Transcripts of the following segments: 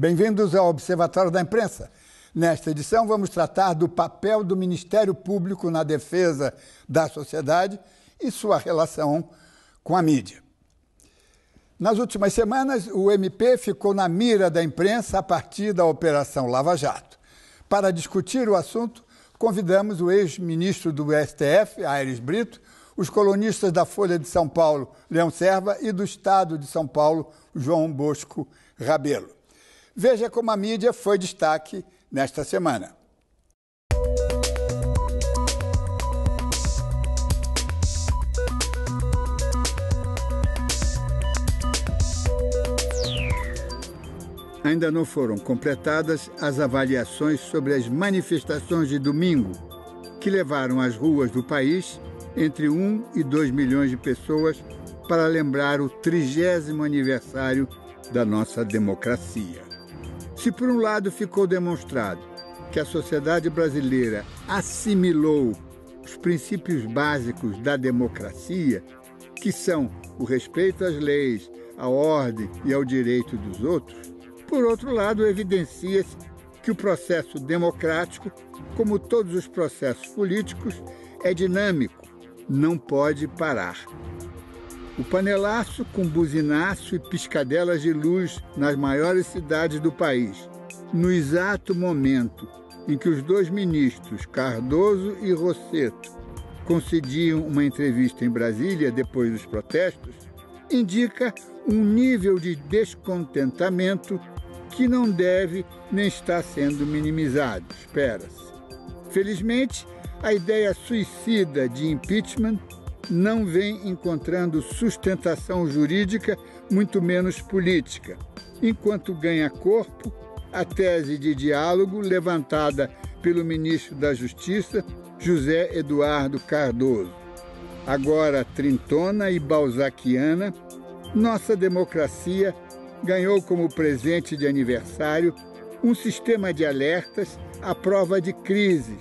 Bem-vindos ao Observatório da Imprensa. Nesta edição, vamos tratar do papel do Ministério Público na defesa da sociedade e sua relação com a mídia. Nas últimas semanas, o MP ficou na mira da imprensa a partir da Operação Lava Jato. Para discutir o assunto, convidamos o ex-ministro do STF, Aires Brito, os colunistas da Folha de São Paulo, Leão Serva, e do Estado de São Paulo, João Bosco Rabelo. Veja como a mídia foi destaque nesta semana. Ainda não foram completadas as avaliações sobre as manifestações de domingo, que levaram às ruas do país entre 1 e 2 milhões de pessoas para lembrar o 30º aniversário da nossa democracia. Se por um lado ficou demonstrado que a sociedade brasileira assimilou os princípios básicos da democracia, que são o respeito às leis, à ordem e ao direito dos outros, por outro lado, evidencia-se que o processo democrático, como todos os processos políticos, é dinâmico, não pode parar. O panelaço com buzinaço e piscadelas de luz nas maiores cidades do país, no exato momento em que os dois ministros, Cardoso e Rossetto, concediam uma entrevista em Brasília depois dos protestos, indica um nível de descontentamento que não deve nem está sendo minimizado, espera-se. Felizmente, a ideia suicida de impeachment não vem encontrando sustentação jurídica, muito menos política, enquanto ganha corpo a tese de diálogo levantada pelo ministro da Justiça, José Eduardo Cardoso. Agora trintona e balzaquiana, nossa democracia ganhou como presente de aniversário um sistema de alertas à prova de crises.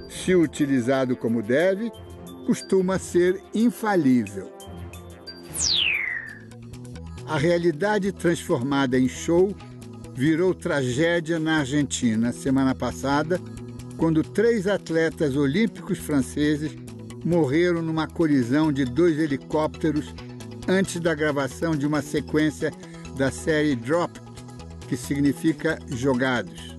Se utilizado como deve, costuma ser infalível. A realidade transformada em show virou tragédia na Argentina semana passada, quando 3 atletas olímpicos franceses morreram numa colisão de 2 helicópteros antes da gravação de uma sequência da série Dropped, que significa jogados.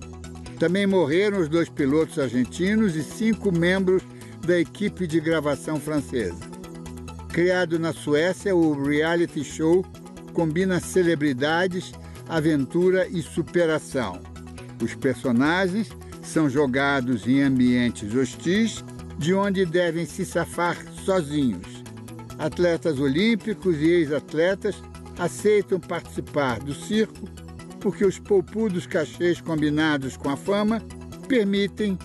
Também morreram os 2 pilotos argentinos e 5 membros da equipe de gravação francesa. Criado na Suécia, o reality show combina celebridades, aventura e superação. Os personagens são jogados em ambientes hostis, de onde devem se safar sozinhos. Atletas olímpicos e ex-atletas aceitam participar do circo porque os poupudos cachês combinados com a fama permitem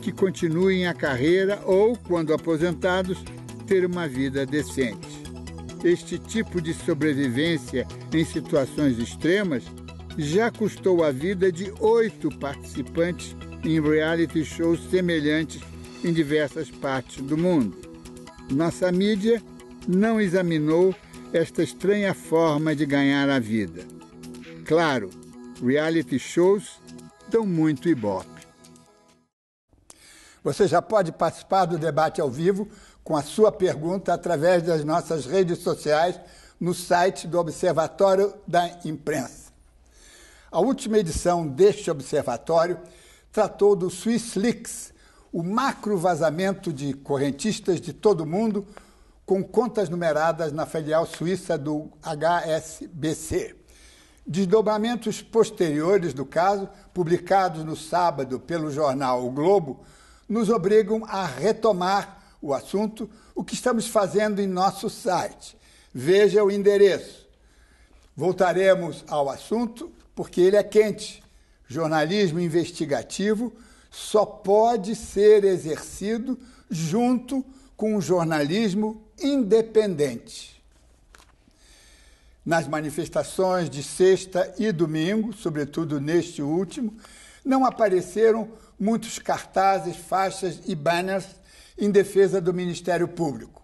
que continuem a carreira ou, quando aposentados, ter uma vida decente. Este tipo de sobrevivência em situações extremas já custou a vida de 8 participantes em reality shows semelhantes em diversas partes do mundo. Nossa mídia não examinou esta estranha forma de ganhar a vida. Claro, reality shows dão muito ibope. Você já pode participar do debate ao vivo com a sua pergunta através das nossas redes sociais no site do Observatório da Imprensa. A última edição deste observatório tratou do Swiss Leaks, o macro vazamento de correntistas de todo o mundo com contas numeradas na filial suíça do HSBC. Desdobramentos posteriores do caso, publicados no sábado pelo jornal O Globo, nos obrigam a retomar o assunto, o que estamos fazendo em nosso site. Veja o endereço. Voltaremos ao assunto porque ele é quente. Jornalismo investigativo só pode ser exercido junto com o jornalismo independente. Nas manifestações de sexta e domingo, sobretudo neste último, não apareceram muitos cartazes, faixas e banners em defesa do Ministério Público.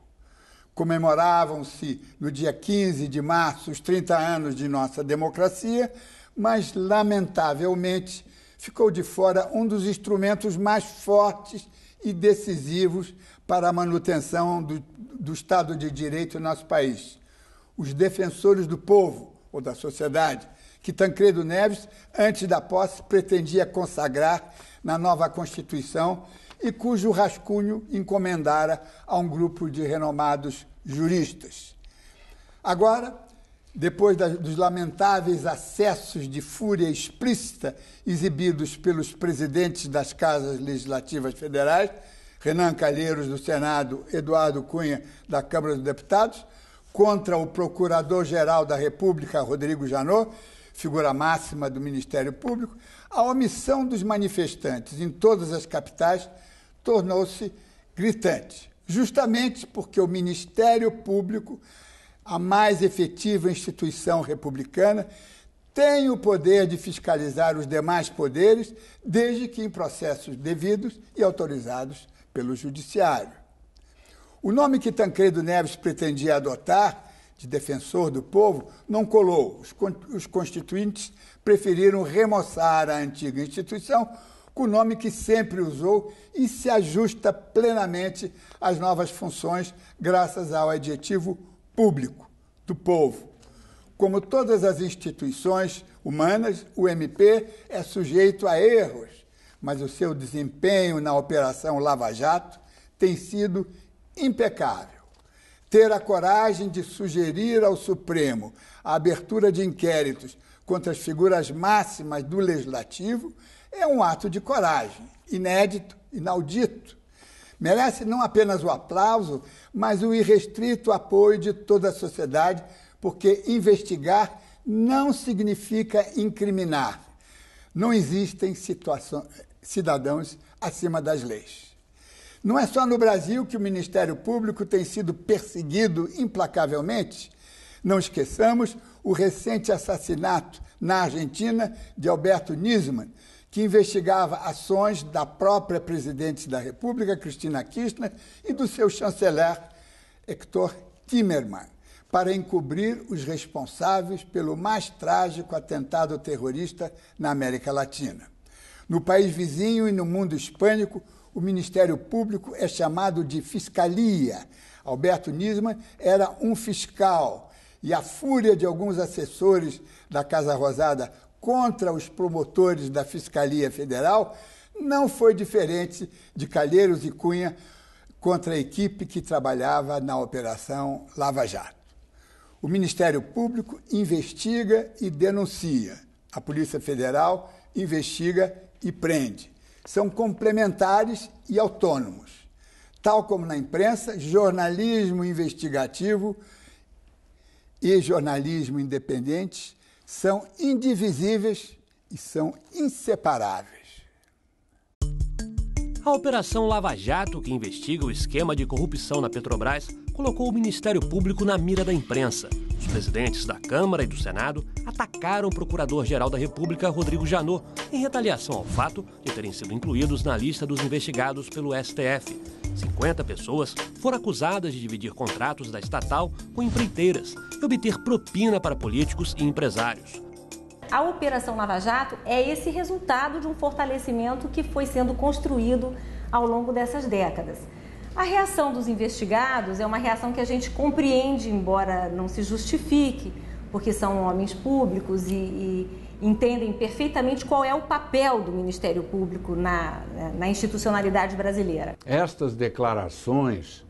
Comemoravam-se no dia 15 de março os 30 anos de nossa democracia, mas, lamentavelmente, ficou de fora um dos instrumentos mais fortes e decisivos para a manutenção do Estado de Direito em nosso país. Os defensores do povo, ou da sociedade, que Tancredo Neves, antes da posse, pretendia consagrar na nova Constituição e cujo rascunho encomendara a um grupo de renomados juristas. Agora, depois dos lamentáveis acessos de fúria explícita exibidos pelos presidentes das casas legislativas federais, Renan Calheiros, do Senado, Eduardo Cunha, da Câmara dos Deputados, contra o Procurador-Geral da República, Rodrigo Janot, figura máxima do Ministério Público, a omissão dos manifestantes em todas as capitais tornou-se gritante, justamente porque o Ministério Público, a mais efetiva instituição republicana, tem o poder de fiscalizar os demais poderes, desde que em processos devidos e autorizados pelo Judiciário. O nome que Tancredo Neves pretendia adotar, de defensor do povo, não colou. Os constituintes preferiram remoçar a antiga instituição com o nome que sempre usou e se ajusta plenamente às novas funções, graças ao adjetivo público, do povo. Como todas as instituições humanas, o MP é sujeito a erros, mas o seu desempenho na Operação Lava Jato tem sido impecável. Ter a coragem de sugerir ao Supremo a abertura de inquéritos contra as figuras máximas do Legislativo é um ato de coragem, inédito, inaudito. Merece não apenas o aplauso, mas o irrestrito apoio de toda a sociedade, porque investigar não significa incriminar. Não existem cidadãos acima das leis. Não é só no Brasil que o Ministério Público tem sido perseguido implacavelmente. Não esqueçamos o recente assassinato na Argentina de Alberto Nisman, que investigava ações da própria presidente da República, Cristina Kirchner, e do seu chanceler, Hector Timerman, para encobrir os responsáveis pelo mais trágico atentado terrorista na América Latina. No país vizinho e no mundo hispânico, o Ministério Público é chamado de Fiscalia. Alberto Nisman era um fiscal e a fúria de alguns assessores da Casa Rosada contra os promotores da Fiscalia Federal não foi diferente de Calheiros e Cunha contra a equipe que trabalhava na Operação Lava Jato. O Ministério Público investiga e denuncia. A Polícia Federal investiga e prende. São complementares e autônomos. Tal como na imprensa, jornalismo investigativo e jornalismo independente são indivisíveis e são inseparáveis. A Operação Lava Jato, que investiga o esquema de corrupção na Petrobras, colocou o Ministério Público na mira da imprensa. Os presidentes da Câmara e do Senado atacaram o Procurador-Geral da República, Rodrigo Janot, em retaliação ao fato de terem sido incluídos na lista dos investigados pelo STF. 50 pessoas foram acusadas de dividir contratos da estatal com empreiteiras e obter propina para políticos e empresários. A Operação Lava Jato é esse resultado de um fortalecimento que foi sendo construído ao longo dessas décadas. A reação dos investigados é uma reação que a gente compreende, embora não se justifique, porque são homens públicos e entendem perfeitamente qual é o papel do Ministério Público na institucionalidade brasileira. Estas declarações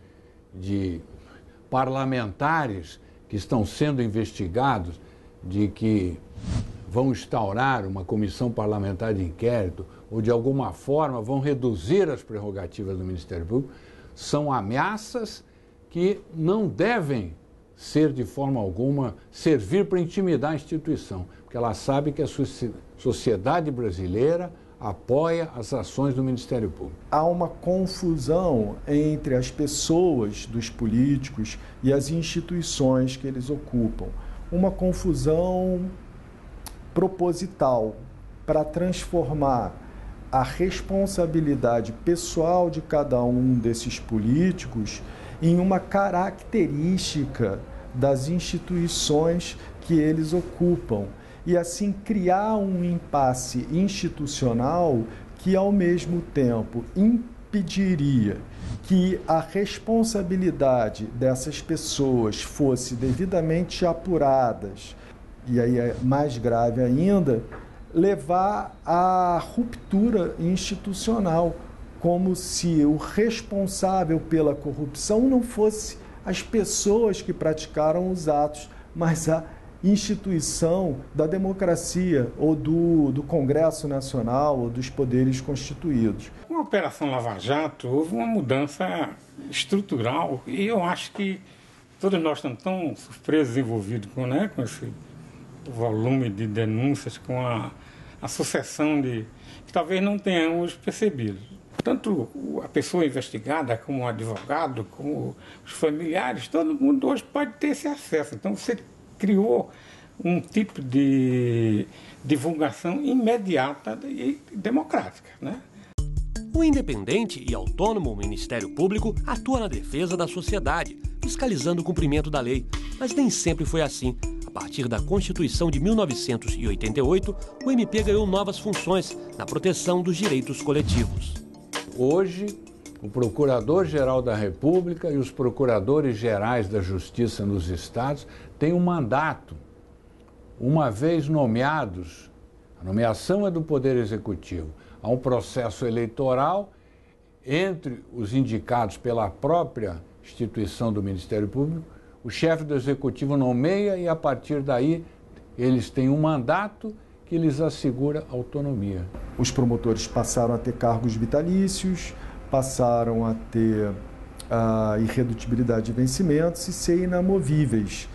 de parlamentares que estão sendo investigados de que vão instaurar uma comissão parlamentar de inquérito ou, de alguma forma, vão reduzir as prerrogativas do Ministério Público, são ameaças que não devem ser, de forma alguma, servir para intimidar a instituição, porque ela sabe que a sociedade brasileira apoia as ações do Ministério Público. Há uma confusão entre as pessoas dos políticos e as instituições que eles ocupam. Uma confusão proposital para transformar a responsabilidade pessoal de cada um desses políticos em uma característica das instituições que eles ocupam. e assim criar um impasse institucional que, ao mesmo tempo, impediria que a responsabilidade dessas pessoas fosse devidamente apuradas, e aí é mais grave ainda, levar à ruptura institucional, como se o responsável pela corrupção não fosse as pessoas que praticaram os atos, mas a instituição da democracia ou do Congresso Nacional ou dos poderes constituídos. Com a Operação Lava Jato, houve uma mudança estrutural e eu acho que todos nós estamos tão surpresos e envolvidos com esse volume de denúncias, com a sucessão de que talvez não tenhamos percebido. Tanto a pessoa investigada, como o advogado, como os familiares, todo mundo hoje pode ter esse acesso. Então você criou um tipo de divulgação imediata e democrática, né? O independente e autônomo Ministério Público atua na defesa da sociedade, fiscalizando o cumprimento da lei. Mas nem sempre foi assim. A partir da Constituição de 1988, o MP ganhou novas funções na proteção dos direitos coletivos. Hoje, o Procurador-Geral da República e os Procuradores Gerais da Justiça nos estados têm um mandato. Uma vez nomeados, a nomeação é do Poder Executivo. Há um processo eleitoral entre os indicados pela própria instituição do Ministério Público. O chefe do Executivo nomeia e, a partir daí, eles têm um mandato que lhes assegura autonomia. Os promotores passaram a ter cargos vitalícios, passaram a ter a irredutibilidade de vencimentos e ser inamovíveis,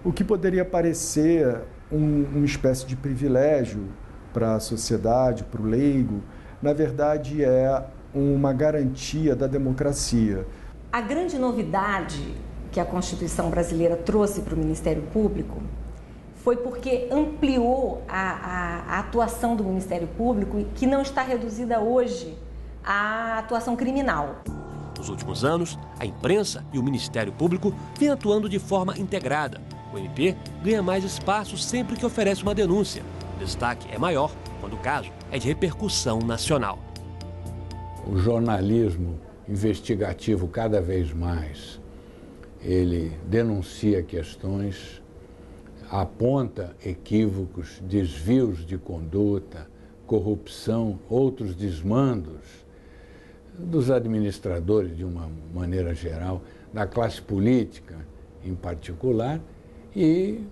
o que poderia parecer uma espécie de privilégio para a sociedade, para o leigo, na verdade é uma garantia da democracia. A grande novidade que a Constituição brasileira trouxe para o Ministério Público foi porque ampliou a atuação do Ministério Público, que não está reduzida hoje à atuação criminal. Nos últimos anos, a imprensa e o Ministério Público vêm atuando de forma integrada. O MP ganha mais espaço sempre que oferece uma denúncia. O destaque é maior quando o caso é de repercussão nacional. O jornalismo investigativo, cada vez mais, ele denuncia questões, aponta equívocos, desvios de conduta, corrupção, outros desmandos dos administradores de uma maneira geral, da classe política em particular, e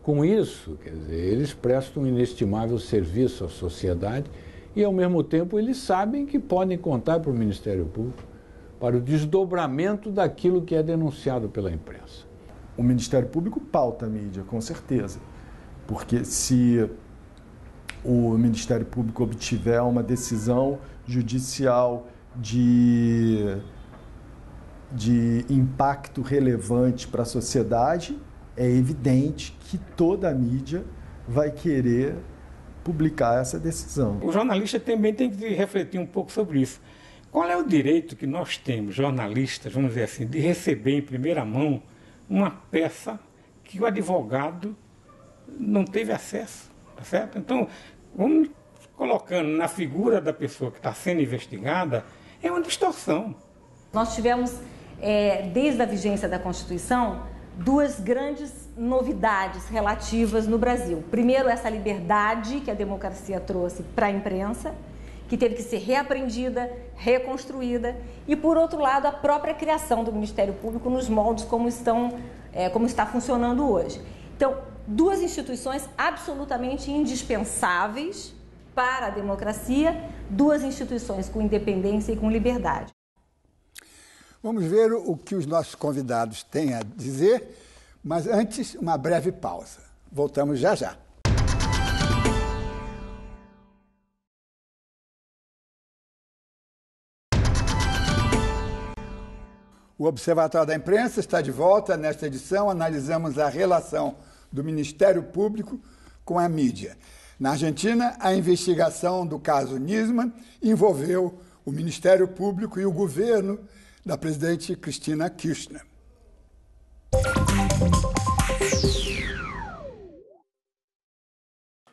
com isso, quer dizer, eles prestam um inestimável serviço à sociedade e, ao mesmo tempo, eles sabem que podem contar para o Ministério Público para o desdobramento daquilo que é denunciado pela imprensa. O Ministério Público pauta a mídia, com certeza, porque se o Ministério Público obtiver uma decisão judicial de impacto relevante para a sociedade, é evidente que toda a mídia vai querer publicar essa decisão. O jornalista também tem que refletir um pouco sobre isso. Qual é o direito que nós temos, jornalistas, vamos dizer assim, de receber em primeira mão uma peça que o advogado não teve acesso, tá certo? Então, vamos colocando na figura da pessoa que está sendo investigada, é uma distorção. Nós tivemos, desde a vigência da Constituição, duas grandes novidades relativas no Brasil. Primeiro, essa liberdade que a democracia trouxe para a imprensa, que teve que ser reaprendida, reconstruída, e, por outro lado, a própria criação do Ministério Público nos moldes como está funcionando hoje. Então, duas instituições absolutamente indispensáveis para a democracia, duas instituições com independência e com liberdade. Vamos ver o que os nossos convidados têm a dizer, mas antes, uma breve pausa. Voltamos já já. O Observatório da Imprensa está de volta. Nesta edição, analisamos a relação do Ministério Público com a mídia. Na Argentina, a investigação do caso Nisman envolveu o Ministério Público e o governo da presidente Cristina Kirchner.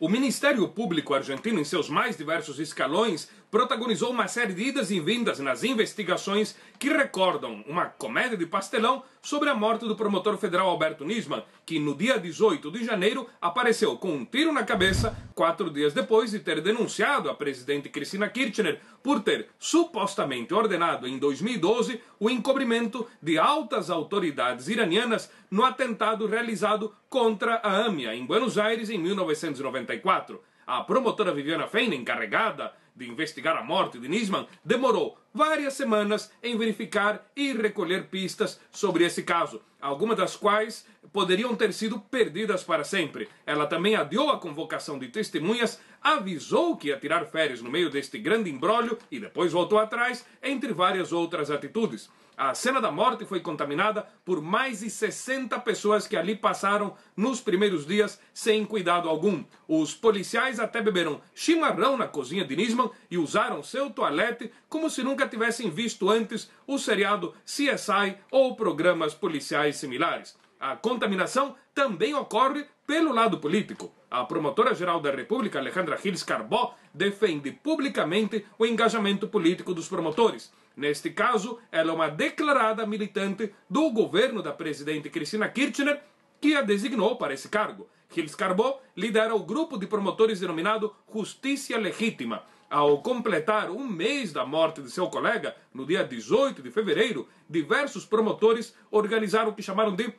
O Ministério Público argentino, em seus mais diversos escalões, protagonizou uma série de idas e vindas nas investigações que recordam uma comédia de pastelão sobre a morte do promotor federal Alberto Nisman, que no dia 18 de janeiro apareceu com um tiro na cabeça 4 dias depois de ter denunciado a presidente Cristina Kirchner por ter supostamente ordenado em 2012 o encobrimento de altas autoridades iranianas no atentado realizado contra a AMIA em Buenos Aires em 1994. A promotora Viviana Fein, encarregada de investigar a morte de Nisman, demorou várias semanas em verificar e recolher pistas sobre esse caso, algumas das quais poderiam ter sido perdidas para sempre. Ela também adiou a convocação de testemunhas, avisou que ia tirar férias no meio deste grande imbróglio e depois voltou atrás, entre várias outras atitudes. A cena da morte foi contaminada por mais de 60 pessoas que ali passaram nos primeiros dias sem cuidado algum. Os policiais até beberam chimarrão na cozinha de Nisman e usaram seu toalete como se nunca tivessem visto antes o seriado CSI ou programas policiais similares. A contaminação também ocorre pelo lado político. A promotora-geral da República, Alejandra Gils Carbó, defende publicamente o engajamento político dos promotores. Neste caso, ela é uma declarada militante do governo da presidente Cristina Kirchner, que a designou para esse cargo. Gils Carbó lidera o grupo de promotores denominado Justiça Legítima. Ao completar um mês da morte de seu colega, no dia 18 de fevereiro, diversos promotores organizaram o que chamaram de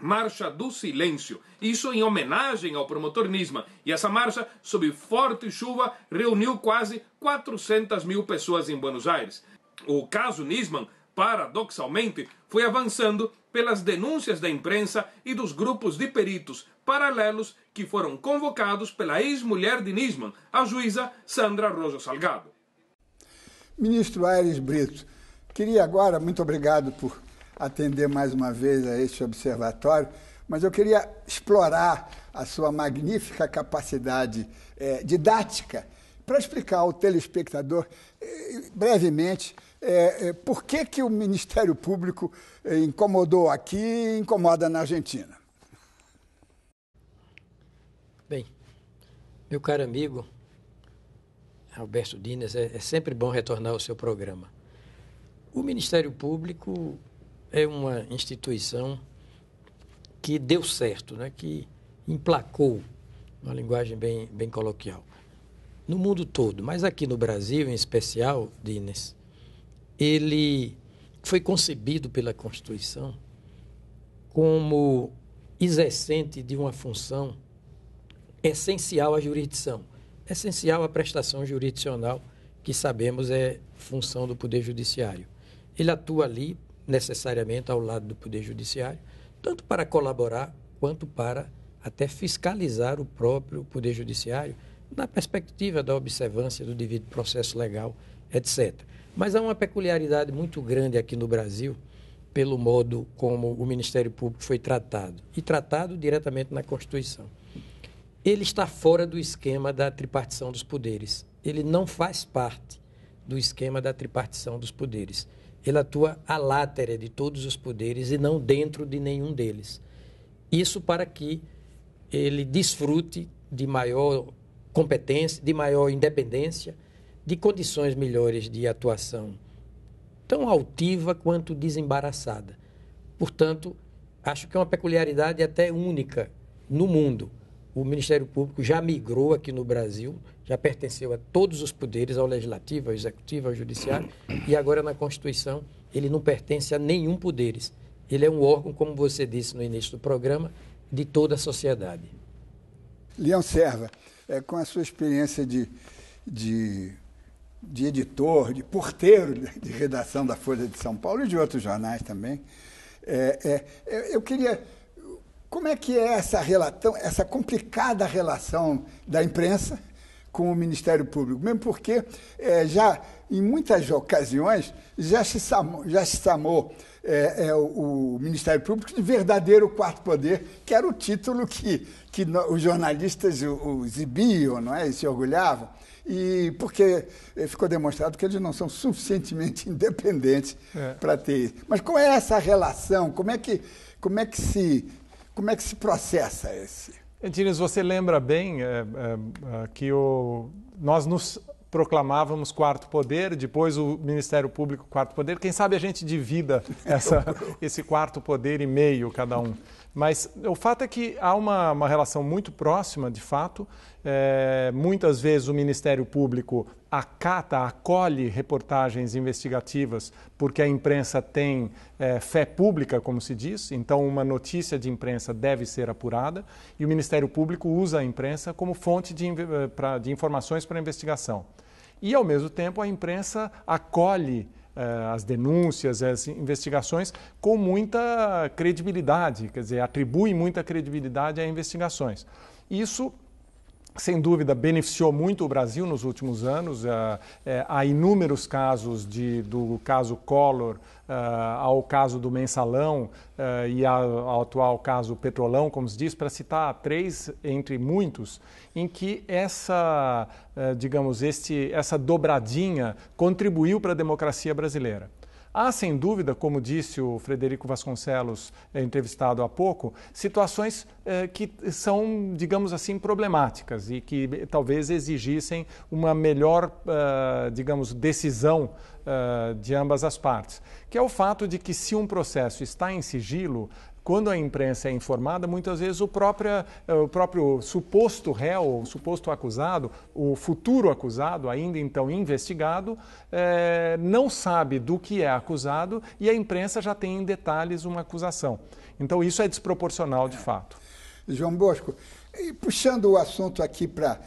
Marcha do Silêncio. Isso em homenagem ao promotor Nisman. E essa marcha, sob forte chuva, reuniu quase 400 mil pessoas em Buenos Aires. O caso Nisman, paradoxalmente, foi avançando pelas denúncias da imprensa e dos grupos de peritos paralelos que foram convocados pela ex-mulher de Nisman, a juíza Sandra Rojo Salgado. Ministro Aires Brito, queria agora, muito obrigado por atender mais uma vez a este observatório, mas eu queria explorar a sua magnífica capacidade didática para explicar ao telespectador, brevemente, por que o Ministério Público incomodou aqui e incomoda na Argentina. Bem, meu caro amigo Alberto Dines, é sempre bom retornar ao seu programa. O Ministério Público é uma instituição que deu certo, né? Que emplacou, uma linguagem bem coloquial, no mundo todo, mas aqui no Brasil, em especial, Dines, ele foi concebido pela Constituição como exercente de uma função essencial à jurisdição, essencial à prestação jurisdicional, que sabemos é função do Poder Judiciário. Ele atua ali, necessariamente, ao lado do Poder Judiciário, tanto para colaborar, quanto para até fiscalizar o próprio Poder Judiciário, na perspectiva da observância do devido processo legal, etc. Mas há uma peculiaridade muito grande aqui no Brasil, pelo modo como o Ministério Público foi tratado, e tratado diretamente na Constituição. Ele está fora do esquema da tripartição dos poderes. Ele não faz parte do esquema da tripartição dos poderes. Ele atua à látera de todos os poderes e não dentro de nenhum deles. Isso para que ele desfrute de maior competência, de maior independência, de condições melhores de atuação, tão altiva quanto desembaraçada. Portanto, acho que é uma peculiaridade até única no mundo. O Ministério Público já migrou aqui no Brasil, já pertenceu a todos os poderes, ao Legislativo, ao Executivo, ao Judiciário, e agora na Constituição ele não pertence a nenhum poderes. Ele é um órgão, como você disse no início do programa, de toda a sociedade. Leão Serva, com a sua experiência de editor, de porteiro de redação da Folha de São Paulo e de outros jornais também, eu queria... Como é que é essa complicada relação da imprensa com o Ministério Público? Mesmo porque já em muitas ocasiões já se chamou o Ministério Público de verdadeiro quarto poder, que era o título que os jornalistas o exibiam, não é? E se orgulhavam. E porque ficou demonstrado que eles não são suficientemente independentes para ter isso. Mas qual é essa relação? Como é que se processa esse? Diniz, você lembra bem que nós nos proclamávamos quarto poder, depois o Ministério Público quarto poder. Quem sabe a gente divida esse quarto poder e meio cada um. Mas o fato é que há uma relação muito próxima, de fato. Muitas vezes o Ministério Público acolhe reportagens investigativas porque a imprensa tem fé pública, como se diz. Então, uma notícia de imprensa deve ser apurada e o Ministério Público usa a imprensa como fonte de informações para a investigação. E, ao mesmo tempo, a imprensa acolhe as denúncias, as investigações com muita credibilidade, quer dizer, atribui muita credibilidade a investigações. Isso, sem dúvida, beneficiou muito o Brasil nos últimos anos. Há inúmeros casos, do caso Collor ao caso do Mensalão e ao atual caso Petrolão, como se diz, para citar 3 entre muitos, em que essa dobradinha contribuiu para a democracia brasileira. Há, sem dúvida, como disse o Frederico Vasconcelos, entrevistado há pouco, situações que são, digamos assim, problemáticas e que talvez exigissem uma melhor, decisão de ambas as partes, que é o fato de que se um processo está em sigilo, quando a imprensa é informada, muitas vezes o próprio suposto réu, o suposto acusado, o futuro acusado, ainda então investigado, não sabe do que é acusado e a imprensa já tem em detalhes uma acusação. Então isso é desproporcional de fato. João Bosco, e puxando o assunto aqui para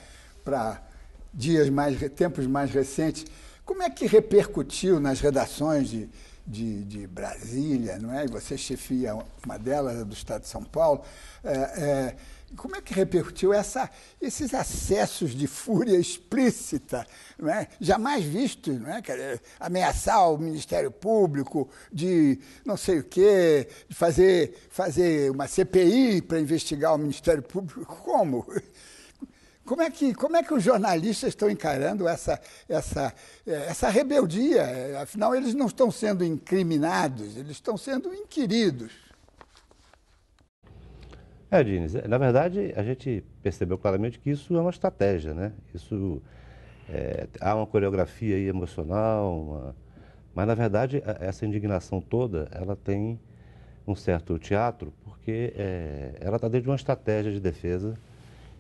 tempos mais recentes, como é que repercutiu nas redações de Brasília, não é? E você chefia uma delas, do Estado de São Paulo. Como é que repercutiu esses acessos de fúria explícita, não é? Jamais vistos, não é? Ameaçar o Ministério Público de não sei o quê, de fazer uma CPI para investigar o Ministério Público. Como? Como é que os jornalistas estão encarando essa rebeldia? Afinal, eles não estão sendo incriminados, eles estão sendo inquiridos. Diniz, na verdade, a gente percebeu claramente que isso é uma estratégia, né? Isso, há uma coreografia aí emocional, mas, na verdade, essa indignação toda, ela tem um certo teatro, porque ela está dentro de uma estratégia de defesa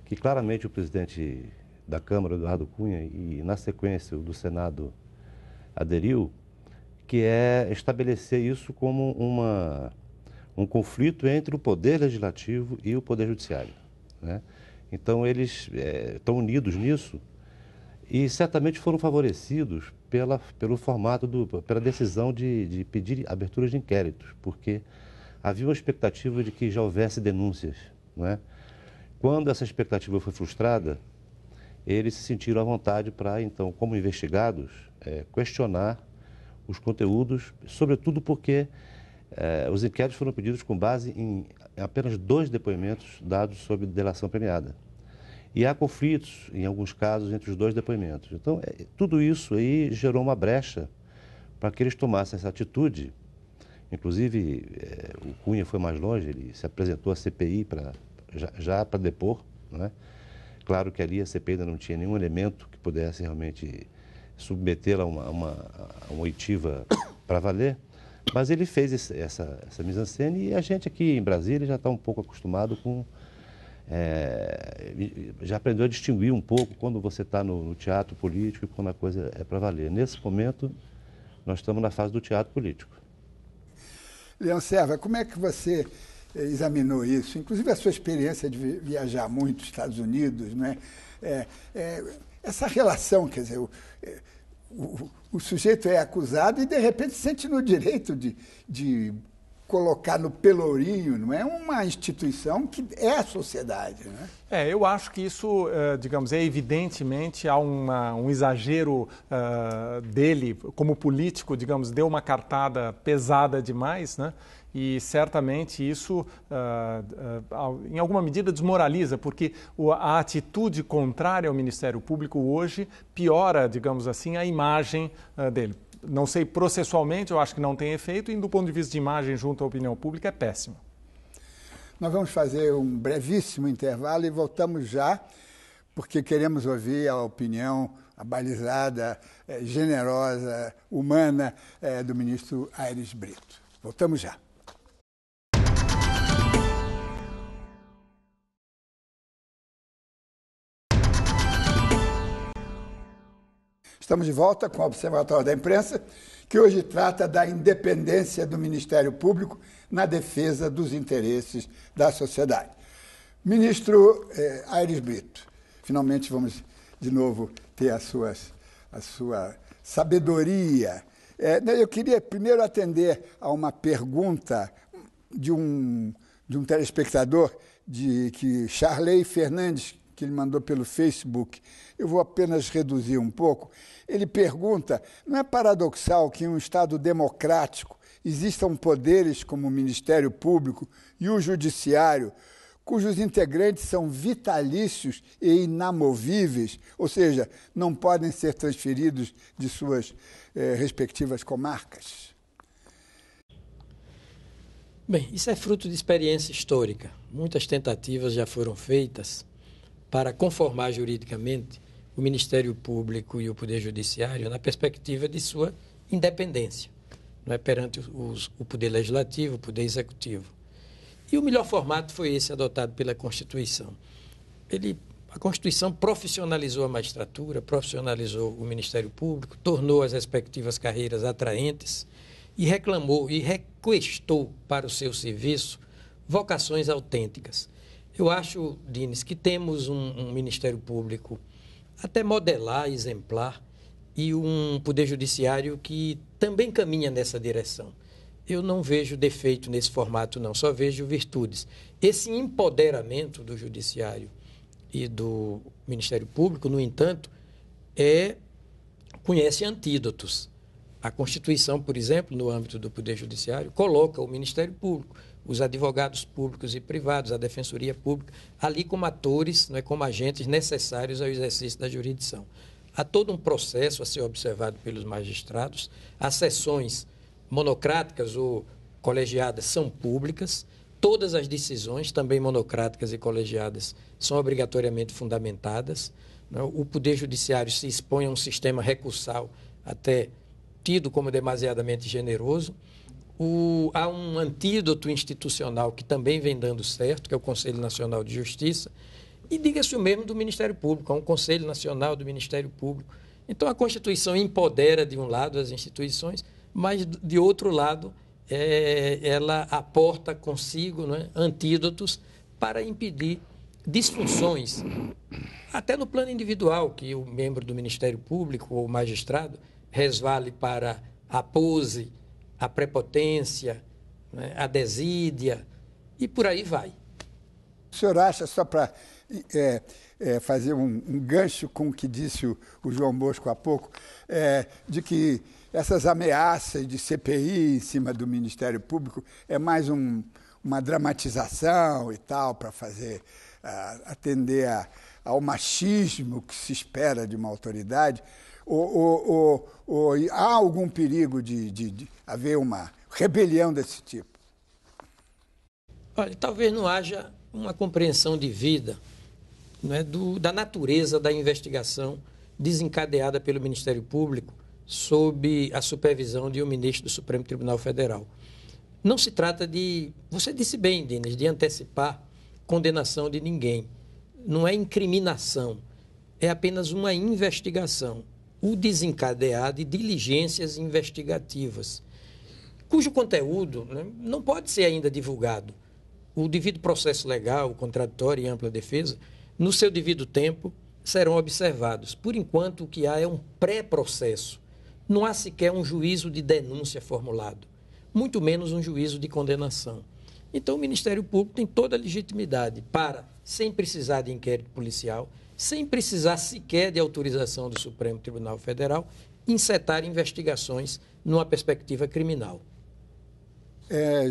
que claramente o presidente da Câmara, Eduardo Cunha, e na sequência o do Senado aderiu, que é estabelecer isso como um conflito entre o Poder Legislativo e o Poder Judiciário, né? Então eles estão unidos nisso e certamente foram favorecidos pelo formato, pela decisão de pedir abertura de inquéritos, porque havia uma expectativa de que já houvesse denúncias, não é? Quando essa expectativa foi frustrada, eles se sentiram à vontade para, então, como investigados, questionar os conteúdos, sobretudo porque os inquéritos foram pedidos com base em apenas 2 depoimentos dados sob delação premiada. E há conflitos, em alguns casos, entre os 2 depoimentos. Então, tudo isso aí gerou uma brecha para que eles tomassem essa atitude. Inclusive, o Cunha foi mais longe, ele se apresentou à CPI já para depor, né? Claro que ali a CPI ainda não tinha nenhum elemento que pudesse realmente submetê-la a uma oitiva para valer, mas ele fez essa mise-en-scène e a gente aqui em Brasília já está um pouco acostumado com... já aprendeu a distinguir um pouco quando você está no teatro político e quando a coisa é para valer. Nesse momento, nós estamos na fase do teatro político. Leão Serva, como é que você examinou isso? Inclusive a sua experiência de viajar muito nos Estados Unidos, né? Essa relação, quer dizer, o sujeito é acusado e de repente se sente no direito de colocar no pelourinho, não é? Uma instituição que é a sociedade, né? Eu acho que isso, evidentemente há um exagero dele como político, deu uma cartada pesada demais, né? E certamente isso, em alguma medida, desmoraliza, porque a atitude contrária ao Ministério Público hoje piora, a imagem dele. Não sei, processualmente, eu acho que não tem efeito, e do ponto de vista de imagem junto à opinião pública é péssimo. Nós vamos fazer um brevíssimo intervalo e voltamos já, porque queremos ouvir a opinião abalizada, generosa, humana do ministro Aires Brito. Voltamos já. Estamos de volta com o Observatório da Imprensa, que hoje trata da independência do Ministério Público na defesa dos interesses da sociedade. Ministro Aires Brito, finalmente vamos de novo ter a sua sabedoria. Eu queria primeiro atender a uma pergunta de um telespectador, que Charley Fernandes, que ele mandou pelo Facebook. Eu vou apenas reduzir um pouco. Ele pergunta, não é paradoxal que em um Estado democrático existam poderes como o Ministério Público e o Judiciário, cujos integrantes são vitalícios e inamovíveis, ou seja, não podem ser transferidos de suas respectivas comarcas? Bem, isso é fruto de experiência histórica. Muitas tentativas já foram feitas para conformar juridicamente o Ministério Público e o Poder Judiciário na perspectiva de sua independência, não é, perante o Poder Legislativo, o Poder Executivo. E o melhor formato foi esse adotado pela Constituição. A Constituição profissionalizou a magistratura, profissionalizou o Ministério Público, tornou as respectivas carreiras atraentes e reclamou e requestou para o seu serviço vocações autênticas. Eu acho, Dines, que temos um Ministério Público até modelar, exemplar, e um Poder Judiciário que também caminha nessa direção. Eu não vejo defeito nesse formato, não, só vejo virtudes. Esse empoderamento do Judiciário e do Ministério Público, no entanto, conhece antídotos. A Constituição, por exemplo, no âmbito do Poder Judiciário, coloca o Ministério Público, os advogados públicos e privados, a Defensoria Pública, ali como atores, não é, como agentes necessários ao exercício da jurisdição. Há todo um processo a ser observado pelos magistrados, as sessões monocráticas ou colegiadas são públicas, todas as decisões, também monocráticas e colegiadas, são obrigatoriamente fundamentadas, não? O Poder Judiciário se expõe a um sistema recursal até tido como demasiadamente generoso. Há um antídoto institucional que também vem dando certo, que é o Conselho Nacional de Justiça, e diga-se o mesmo do Ministério Público, há um Conselho Nacional do Ministério Público. Então, a Constituição empodera, de um lado, as instituições, mas, de outro lado, ela aporta consigo, não é, antídotos para impedir disfunções, até no plano individual, que o membro do Ministério Público ou o magistrado resvale para a pose, a prepotência, né, a desídia, e por aí vai. O senhor acha, só para fazer um gancho com o que disse o João Bosco há pouco, de que essas ameaças de CPI em cima do Ministério Público é mais uma dramatização e tal, para atender ao machismo que se espera de uma autoridade? Ou há algum perigo de haver uma rebelião desse tipo? Olha, talvez não haja uma compreensão devida, não é, da natureza da investigação desencadeada pelo Ministério Público sob a supervisão de um ministro do Supremo Tribunal Federal. Não se trata de, você disse bem, Dines, de antecipar condenação de ninguém. Não é incriminação, é apenas uma investigação. O desencadear de diligências investigativas, cujo conteúdo, né, não pode ser ainda divulgado. O devido processo legal, o contraditório e ampla defesa, no seu devido tempo, serão observados. Por enquanto, o que há é um pré-processo. Não há sequer um juízo de denúncia formulado, muito menos um juízo de condenação. Então, o Ministério Público tem toda a legitimidade para, sem precisar de inquérito policial, sem precisar sequer de autorização do Supremo Tribunal Federal, encetar investigações numa perspectiva criminal.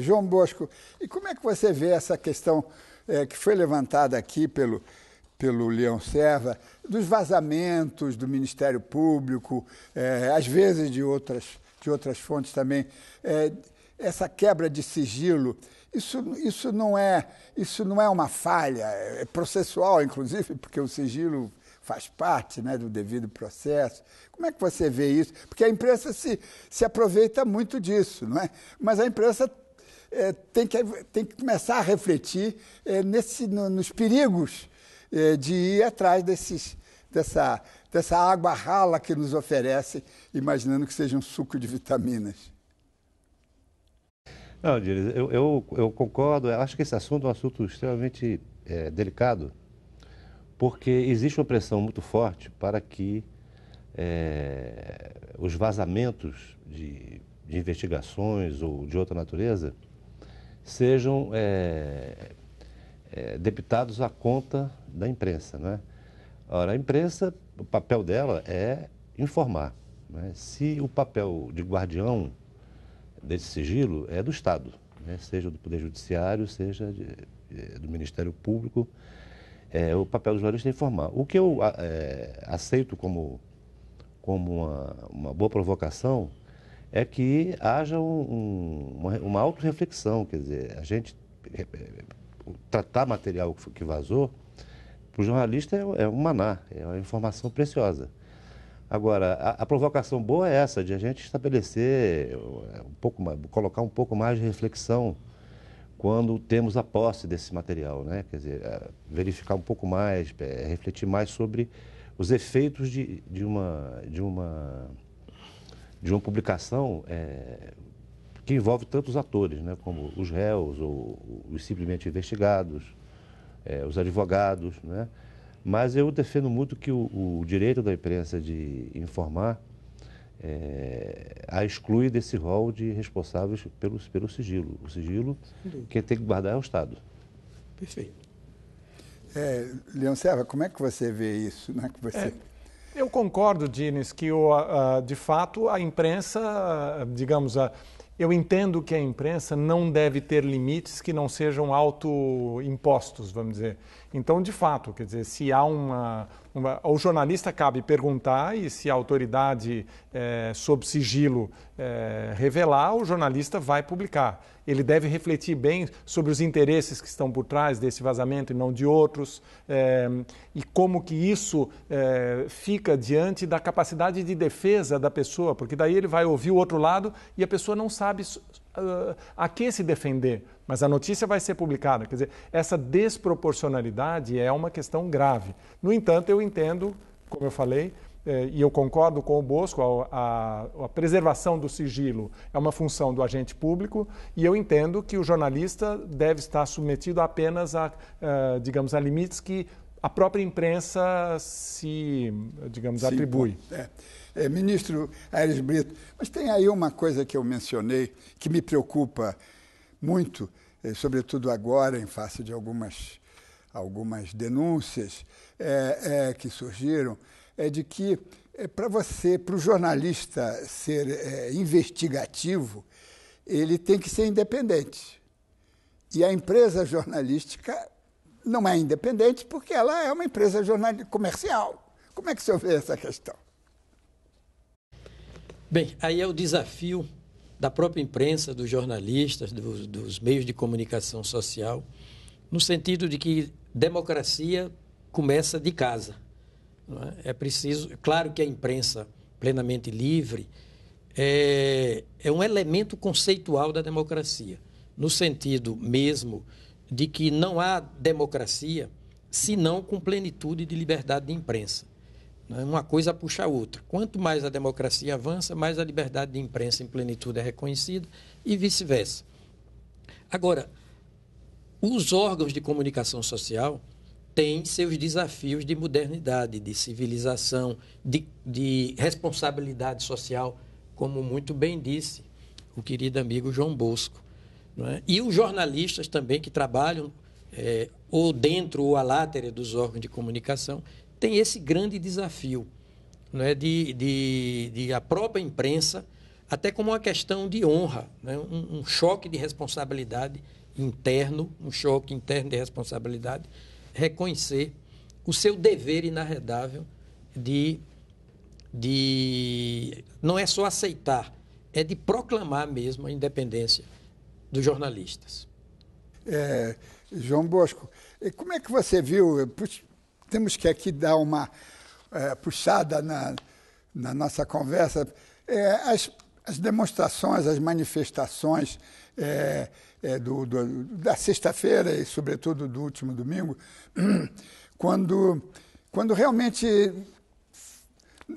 João Bosco, e como é que você vê essa questão que foi levantada aqui pelo Leão Serva, dos vazamentos do Ministério Público, às vezes de outras fontes também, essa quebra de sigilo, isso não é uma falha, é processual, inclusive, porque o sigilo faz parte, né, do devido processo. Como é que você vê isso? Porque a imprensa se aproveita muito disso, não é? Mas a imprensa tem que começar a refletir nos perigos de ir atrás dessa água rala que nos oferece, imaginando que seja um suco de vitaminas. Não, Diniz, eu concordo. Eu acho que esse assunto é um assunto extremamente delicado, porque existe uma pressão muito forte para que os vazamentos de investigações ou de outra natureza sejam debitados à conta da imprensa, né? Ora, a imprensa, o papel dela é informar, né? Se o papel de guardião desse sigilo é do Estado, né? Seja do Poder Judiciário, seja do Ministério Público, o papel do jornalista é informar. O que eu aceito como uma boa provocação é que haja uma autorreflexão, quer dizer, a gente tratar material que vazou, para o jornalista é um maná, é uma informação preciosa. Agora, a provocação boa é essa, de a gente estabelecer colocar um pouco mais de reflexão quando temos a posse desse material, né? Quer dizer, verificar um pouco mais, refletir mais sobre os efeitos de uma publicação que envolve tantos atores, né? Como os réus, ou os simplesmente investigados, os advogados, né? Mas eu defendo muito que o direito da imprensa de informar a exclui desse rol de responsáveis pelo sigilo. O sigilo, quem tem que guardar é o Estado. Perfeito. Leão Serra, como é que você vê isso? Né? Eu concordo, Diniz, que de fato a imprensa, digamos, eu entendo que a imprensa não deve ter limites que não sejam autoimpostos, vamos dizer. Então, de fato, quer dizer, se há ao jornalista cabe perguntar, e se a autoridade sob sigilo revelar, o jornalista vai publicar. Ele deve refletir bem sobre os interesses que estão por trás desse vazamento e não de outros, e como que isso fica diante da capacidade de defesa da pessoa, porque daí ele vai ouvir o outro lado e a pessoa não sabe a que se defender, mas a notícia vai ser publicada. Quer dizer, essa desproporcionalidade é uma questão grave. No entanto, eu entendo, como eu falei, e eu concordo com o Bosco, a preservação do sigilo é uma função do agente público, e eu entendo que o jornalista deve estar submetido apenas a limites que a própria imprensa atribui. Ministro Aires Brito, mas tem aí uma coisa que eu mencionei que me preocupa muito, sobretudo agora, em face de algumas denúncias que surgiram, de que para o jornalista ser investigativo, ele tem que ser independente. E a empresa jornalística não é independente porque ela é uma empresa comercial. Como é que o senhor vê essa questão? Bem, aí é o desafio da própria imprensa, dos jornalistas, dos meios de comunicação social, no sentido de que democracia começa de casa. Não é? É preciso, claro que a imprensa plenamente livre é um elemento conceitual da democracia, no sentido mesmo de que não há democracia senão com plenitude de liberdade de imprensa. Uma coisa puxa a outra. Quanto mais a democracia avança, mais a liberdade de imprensa em plenitude é reconhecida e vice-versa. Agora, os órgãos de comunicação social têm seus desafios de modernidade, de civilização, de responsabilidade social, como muito bem disse o querido amigo João Bosco. Não é? E os jornalistas também que trabalham ou dentro ou à látera dos órgãos de comunicação tem esse grande desafio, não é? de a própria imprensa, até como uma questão de honra, né? Um choque de responsabilidade interno, um choque interno de responsabilidade, reconhecer o seu dever inarredável de não é só aceitar é de proclamar mesmo a independência dos jornalistas. João Bosco, como é que você viu? Temos que aqui dar uma puxada na nossa conversa. As demonstrações, as manifestações da sexta-feira e, sobretudo, do último domingo, quando realmente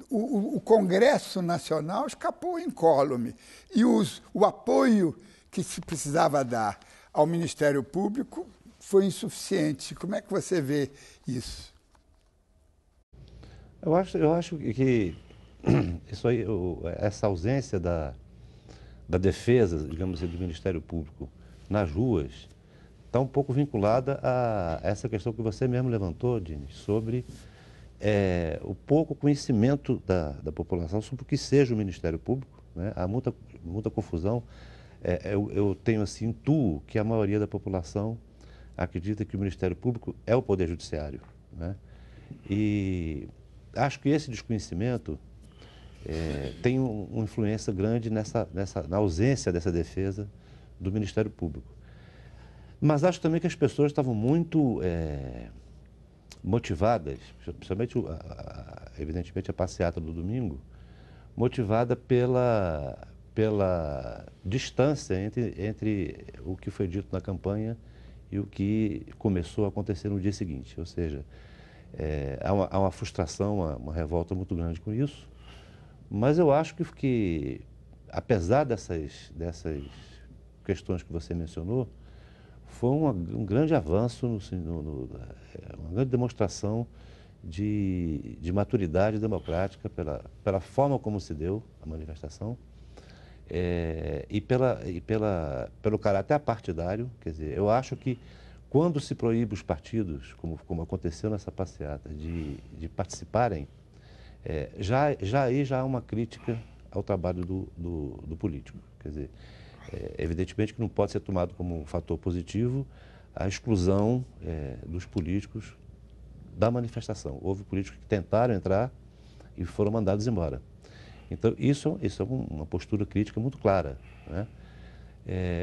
o Congresso Nacional escapou incólume e o apoio que se precisava dar ao Ministério Público foi insuficiente. Como é que você vê isso? Eu acho que isso aí, essa ausência da defesa, digamos assim, do Ministério Público nas ruas está um pouco vinculada a essa questão que você mesmo levantou, Diniz, sobre o pouco conhecimento da população sobre o que seja o Ministério Público, né? Há muita confusão. Eu tenho assim, intuo que a maioria da população acredita que o Ministério Público é o Poder Judiciário, né? E acho que esse desconhecimento tem uma influência grande na ausência dessa defesa do Ministério Público. Mas acho também que as pessoas estavam muito motivadas, principalmente, evidentemente, a passeata do domingo, motivada pela distância entre o que foi dito na campanha e o que começou a acontecer no dia seguinte. Ou seja, há uma frustração, uma revolta muito grande com isso, mas eu acho que apesar dessas questões que você mencionou, foi um grande avanço, uma grande demonstração de maturidade democrática pela forma como se deu a manifestação e pelo caráter apartidário. Quer dizer, eu acho que quando se proíbe os partidos, como aconteceu nessa passeata, de participarem, já há uma crítica ao trabalho do político. Quer dizer, evidentemente que não pode ser tomado como um fator positivo a exclusão dos políticos da manifestação. Houve políticos que tentaram entrar e foram mandados embora. Então, isso é uma postura crítica muito clara, né?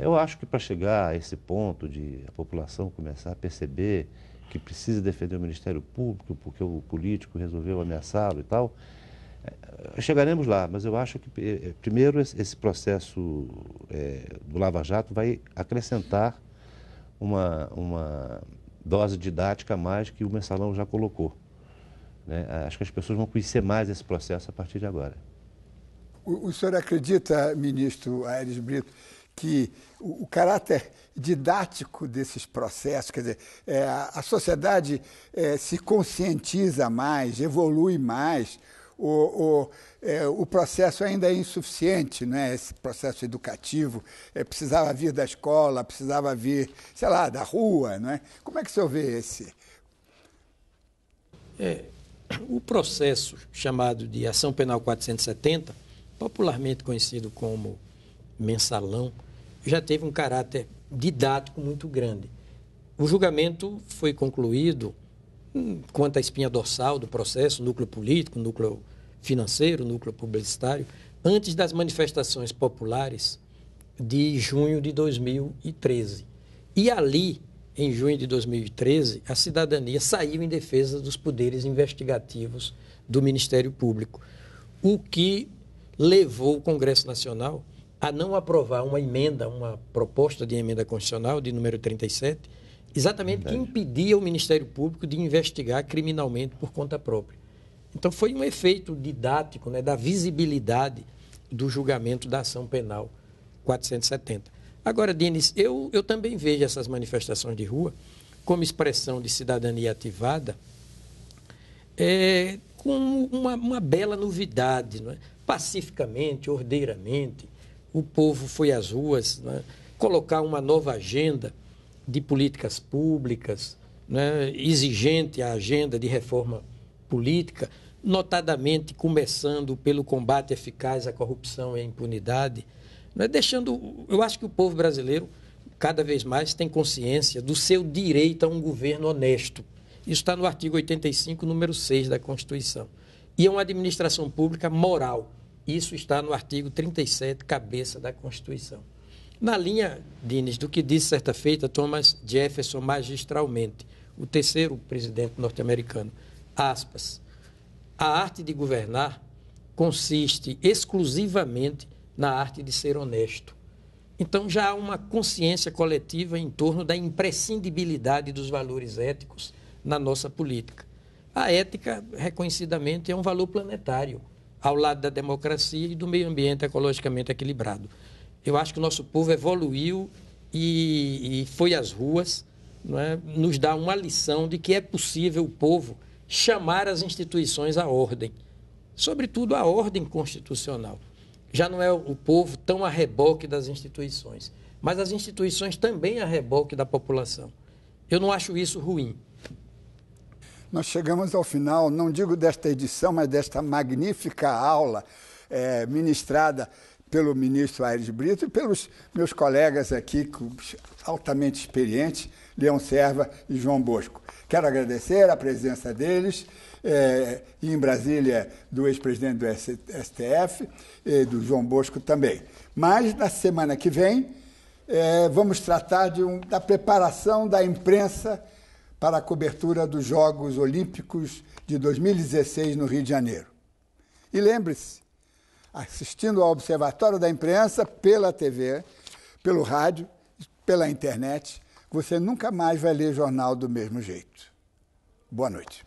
Eu acho que para chegar a esse ponto de a população começar a perceber que precisa defender o Ministério Público porque o político resolveu ameaçá-lo e tal, chegaremos lá, mas eu acho que, primeiro, esse processo do Lava Jato vai acrescentar uma dose didática a mais que o Mensalão já colocou, né? Acho que as pessoas vão conhecer mais esse processo a partir de agora. O senhor acredita, ministro Aires Brito, que o caráter didático desses processos, quer dizer, a sociedade se conscientiza mais, evolui mais, o processo ainda é insuficiente, né? Esse processo educativo precisava vir da escola, precisava vir, sei lá, da rua, não é? Como é que o senhor vê esse? O processo chamado de Ação Penal 470, popularmente conhecido como Mensalão, já teve um caráter didático muito grande. O julgamento foi concluído quanto à espinha dorsal do processo, núcleo político, núcleo financeiro, núcleo publicitário, antes das manifestações populares de junho de 2013. E ali, em junho de 2013, a cidadania saiu em defesa dos poderes investigativos do Ministério Público, o que levou o Congresso Nacional a não aprovar uma proposta de emenda constitucional de número 37, exatamente que impedia o Ministério Público de investigar criminalmente por conta própria. Então, foi um efeito didático, né, da visibilidade do julgamento da ação penal 470. Agora, Diniz, eu também vejo essas manifestações de rua como expressão de cidadania ativada, com uma bela novidade, não é? Pacificamente, ordeiramente, o povo foi às ruas, né, colocar uma nova agenda de políticas públicas, né, exigente a agenda de reforma política, notadamente começando pelo combate eficaz à corrupção e à impunidade, né, eu acho que o povo brasileiro cada vez mais tem consciência do seu direito a um governo honesto. Isso está no artigo 85, número 6 da Constituição. E é uma administração pública moral, Isso está no artigo 37, cabeça da Constituição. Na linha, Dines, do que disse certa feita Thomas Jefferson magistralmente, o terceiro presidente norte-americano, aspas, a arte de governar consiste exclusivamente na arte de ser honesto. Então já há uma consciência coletiva em torno da imprescindibilidade dos valores éticos na nossa política. A ética, reconhecidamente, é um valor planetário, ao lado da democracia e do meio ambiente ecologicamente equilibrado. Eu acho que o nosso povo evoluiu e foi às ruas, não é? Nos dá uma lição de que é possível o povo chamar as instituições à ordem, sobretudo a ordem constitucional. Já não é o povo tão a reboque das instituições, mas as instituições também a reboque da população. Eu não acho isso ruim. Nós chegamos ao final, não digo desta edição, mas desta magnífica aula ministrada pelo ministro Aires Brito e pelos meus colegas aqui, altamente experientes, Leão Serva e João Bosco. Quero agradecer a presença deles, e em Brasília do ex-presidente do STF e do João Bosco também. Mas, na semana que vem, vamos tratar da preparação da imprensa para a cobertura dos Jogos Olímpicos de 2016 no Rio de Janeiro. E lembre-se, assistindo ao Observatório da Imprensa pela TV, pelo rádio, pela internet, você nunca mais vai ler jornal do mesmo jeito. Boa noite.